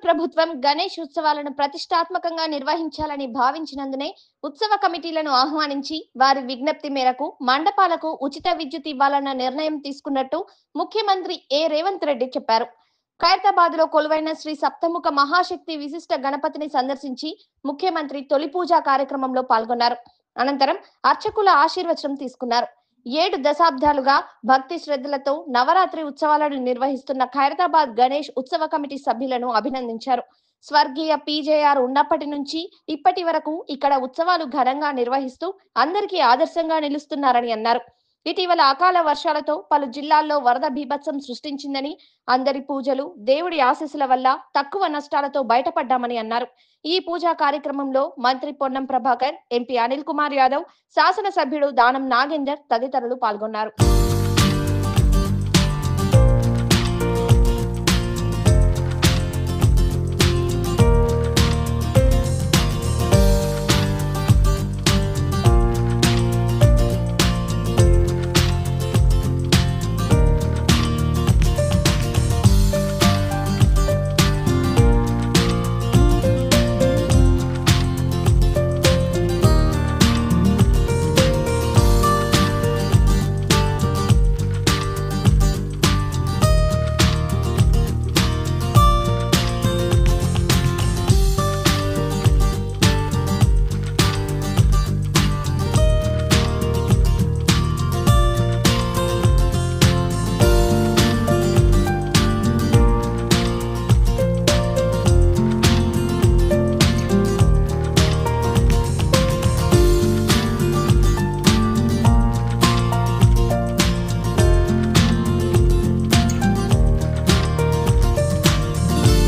ప్రభుత్వం గణేష్ ఉత్సవాలను ప్రతిష్టాత్మకంగా నిర్వహించాలని భావించినందునే ఉత్సవ కమిటీలను ఆహ్వానించి వారి విజ్ఞప్తి మేరకు మండపాలకు ఉచిత విద్యుత్ ఇవ్వాలన్న నిర్ణయం తీసుకున్నట్టు ముఖ్యమంత్రి రేవంత్ రెడ్డి చెప్పారు. ఖైరతాబాద్ లో కొలువైన శ్రీ సప్తముఖ మహాశక్తి విశిష్ట గణపతిని సందర్శించి ముఖ్యమంత్రి తొలి పూజా కార్యక్రమంలో పాల్గొన్నారు. అనంతరం అర్చకుల ఆశీర్వచనం తీసుకున్నారు. 7 దశాబ్దాలుగా భక్తి శ్రద్ధలతో నవరాత్రి ఉత్సవాలను నిర్వహిస్తున్న ఖైరతాబాద్ గణేష్ ఉత్సవ కమిటీ సభ్యులను అభినందించారు. స్వర్గీయ పీజేఆర్ ఉన్నప్పటి నుంచి ఇప్పటి వరకు ఇక్కడ ఉత్సవాలు ఘనంగా నిర్వహిస్తూ అందరికీ ఆదర్శంగా నిలుస్తున్నారని అన్నారు. ఇటీవల అకాల వర్షాలతో పలు జిల్లాల్లో వరద బీభత్సం సృష్టించిందని, అందరి పూజలు దేవుడి ఆశీస్సుల వల్ల తక్కువ నష్టాలతో బయటపడ్డామని అన్నారు. ఈ పూజా కార్యక్రమంలో మంత్రి పొన్నం ప్రభాకర్, ఎంపీ అనిల్ కుమార్ యాదవ్, శాసనసభ్యుడు దానం నాగేందర్ తదితరులు పాల్గొన్నారు.